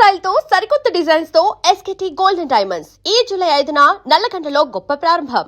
Style తో సరికొత్త designs తో ఎస్కేటీ గోల్డెన్ డైమండ్స్ ఈ జూలై 5న నల్లకంటలో గొప్ప ప్రారంభం.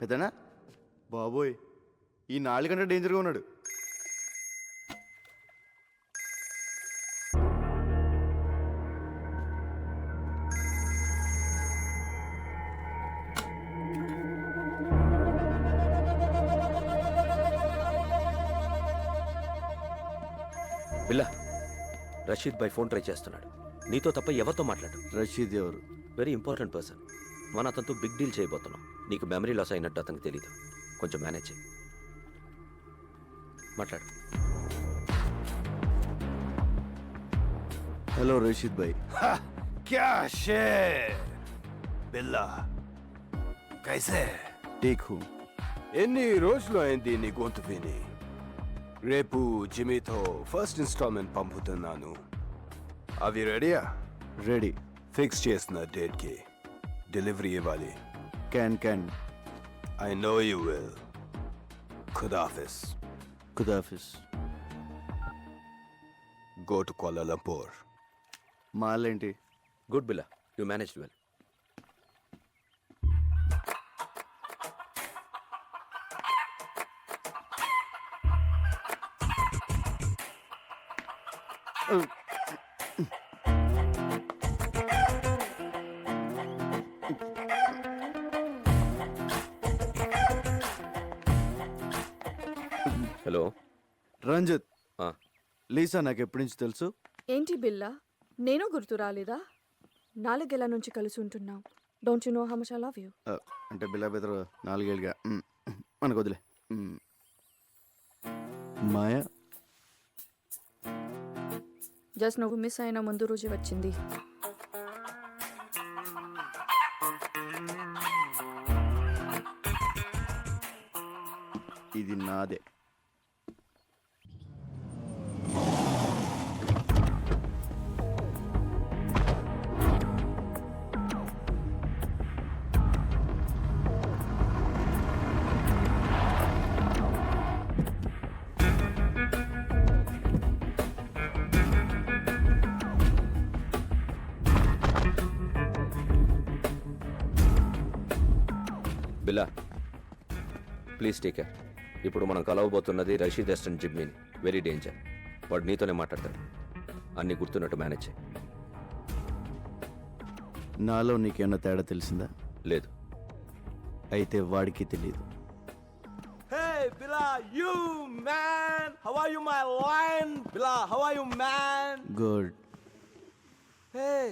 పెద్దనా బాబోయ్, ఈ 4 గంటల డేంజర్గా ఉన్నాడు. బిల్లా, రషీద్ భాయ్ ఫోన్ ట్రై చేస్తున్నాడు. నీతో తప్ప ఎవరితో మాట్లాడు. రషీద్ ఎవరు? Very important person. మన అతనితో బిగ్ డీల్ చేయబోతున్నాం. నీకు మెమరీ లాస్ అయినట్టు అతనికి తెలీదు. కొంచెం మేనేజ్ చేయి. మాట్లాడు. హలో రషీద్ భాయ్. क्या शेर బిల్లా కైసే టేక్ హూ. ఎన్ని రోజులు అయింది నీ గొంతు విని? రేపు జిమీతో ఫస్ట్ ఇన్స్టాల్మెంట్ పంపుతున్నాను. అవి రెడీయా? రెడీ. ఫిక్స్ చేసిన డేట్కి డెలివరీ ఇవ్వాలి. Can I know you will. ఖుదాఫిస్. ఖుదాఫిస్. Go to Kuala Lumpur. మాలేంటి? Good Billa, you manage well. Hello Ranjith. Lisa నాకు ఎప్పటి నుంచి తెలుసు. ఏంటి బిల్లా, నేను గుర్తు రాలేదా? 4 ఏళ్ల నుంచి కలిసి ఉంటున్నాం. Don't you know how much I love you? అంటే బిల్లా బెదరు 4 ఏళ్ళుగా మనకు వదిలే. మాయా జస్ట్ నువ్వు మిస్ అయిన ముందు రోజు వచ్చింది. ఇది నాదే. బిల్లా, ప్లీజ్ టేక్ కేర్. ఇప్పుడు మనం కలవబోతున్నది రషీద్ అసిస్టెంట్ జిమ్మీని. Very danger. వాడు నీతోనే మాట్లాడతాడు. అన్నీ గుర్తున్నట్టు మేనేజ్ చేయి. నాలో నీకేమన్నా తేడా తెలిసిందా? లేదు. అయితే వాడికి తెలియదు. Hey Billa, you man! How are you, my lion? Billa, how are you, man? Good. Hey,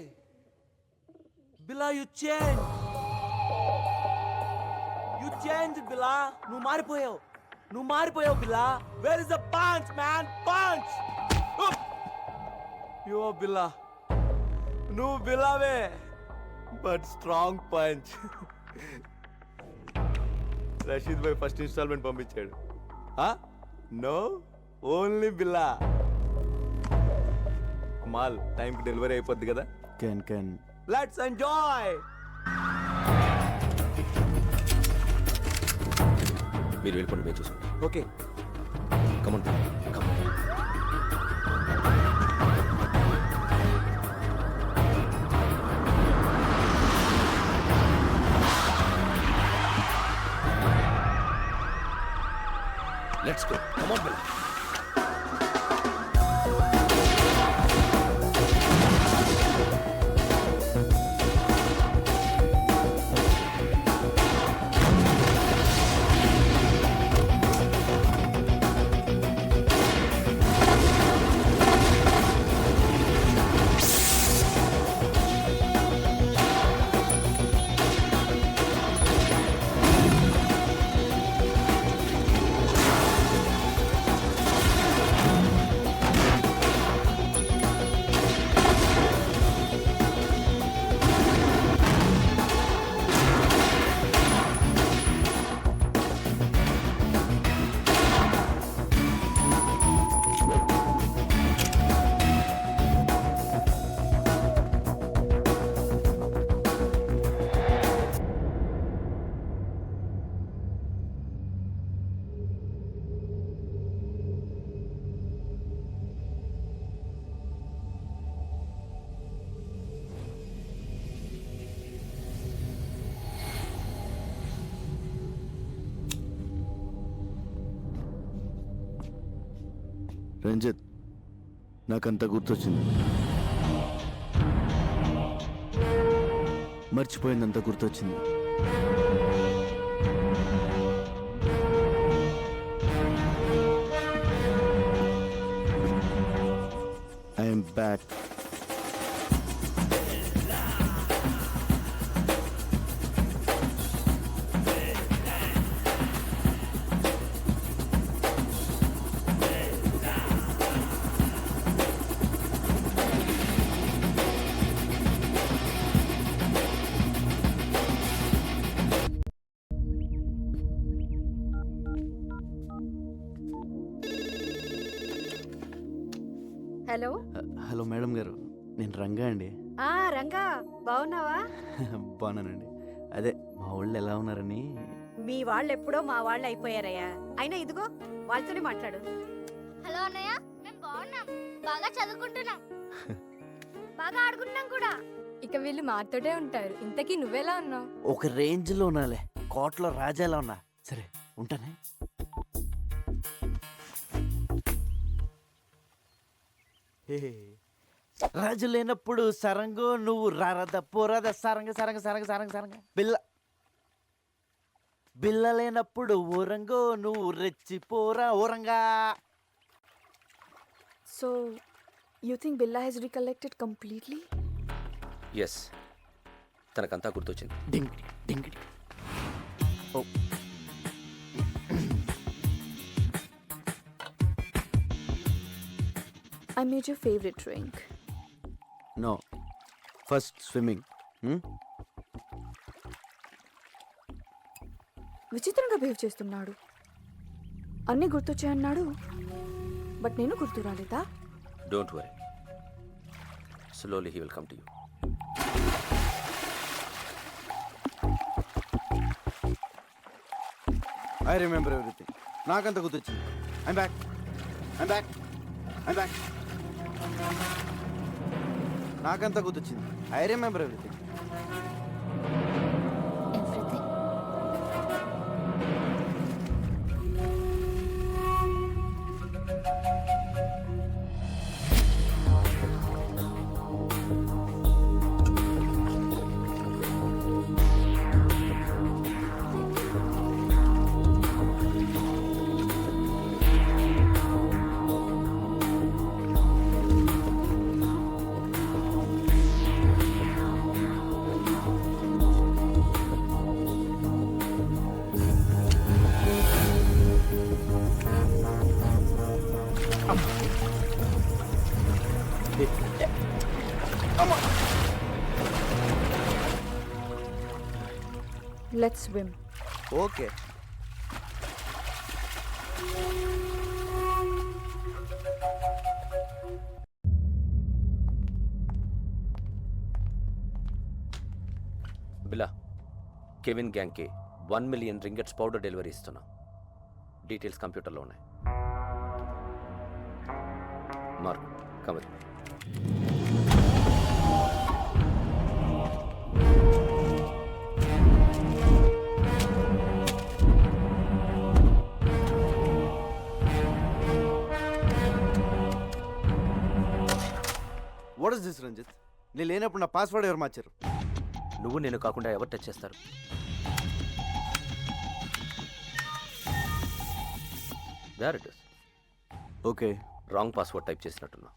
Billa, you changed. You changed, Billa. నువ్వు మారిపోయావు, Billa. Where is the punch, man? Punch! You are Billa. నువ్వు Billaవే, but strong punch. Rashid భాయ్ first instalment పంపించాడు. No, only Billa. మాల్ టైంకి delivery అయిపోద్ది కదా. Can let's enjoy. మీరు వెళ్ళిపోండి, మేము చూసుకుంటాం. Okay. Come on come on. Let's go. Come on, Bill. Ranjith నాకంతా గుర్తొచ్చింది. మర్చిపోయిందంతా గుర్తొచ్చింది. I'm back. Hello hello madam గారు, నేను రంగా అండి. రంగా బాగున్నావా? బాగున్నానండి. అదే మా వాళ్ళు ఎలా ఉన్నారని. మీ వాళ్ళు ఎప్పుడో మా వాళ్ళు అయిపోయారయ్యా. అయినా ఇదిగో వాళ్ళతోనే మాట్లాడు. హలో అన్నయ్య, మేము బాగున్నాం, బాగా చదువుకుంటున్నాం, బాగా ఆడుకుంటున్నాం కూడా. ఇక వీళ్ళు మాతోటే ఉంటారు. ఇంతకీ నువ్వెలా ఉన్నావు? ఒక రేంజ్లో ఉన్నాలే, కోట్లో రాజాలా ఉన్నా. సరే ఉంటానే. రాజు లేనప్పుడు సరంగు నువ్వు రారద పోరాద సరంగ సరంగ సరంగ సరంగ సరంగ బిల్ల బిల్ల లేనప్పుడు ఊరంగో నువ్వు రెచ్చిపోరా ఊరంగా. So you think Billa he's recollected completely? Yes, తనకంతా గుర్తొచ్చింది. డింగిడి డింగిడి. Oh I made your favorite drink. No, first swimming. విచిత్రంగా బిహేవ్ చేస్తున్నాడు. అన్నీ గుర్తొచ్చాయన్నాడు, బట్ నేను గుర్తు రాలేదా? Don't worry, slowly he will come to you. I remember everything. నాకంత గుర్తొచ్చింది. I'm back, I'm back, I'm back. నాకంతా గుర్తొచ్చింది. I remember everything. Let's swim. Okay. Billa, Kevin గ్యాంగ్కి 1 మిలియన్ రింగెట్స్ పౌడర్ డెలివరీ ఇస్తున్నాం. డీటెయిల్స్ కంప్యూటర్లో ఉన్నాయి. మార్క్ కమర్. What is this Ranjith? నేను లేనప్పుడు నా పాస్వర్డ్ ఎవరు మార్చారు? నువ్వు నేను కాకుండా ఎవరు టచ్ చేస్తారు? There it is. Okay. Wrong password type చేసినట్టున్నా.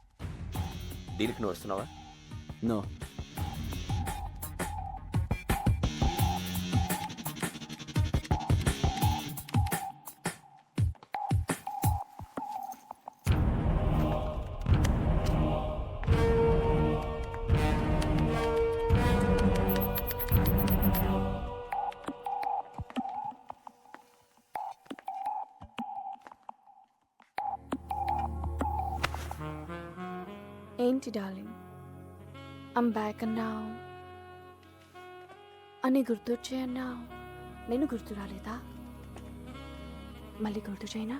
దీనికి నువ్వు వస్తున్నావా? నో. ఏంటి డార్లింగ్, ఐమ్ బ్యాక్ అన్నావు, అని గుర్తొచ్చాయన్నావు. నేను గుర్తు రాలేదా? మళ్ళీ గుర్తు చేయనా?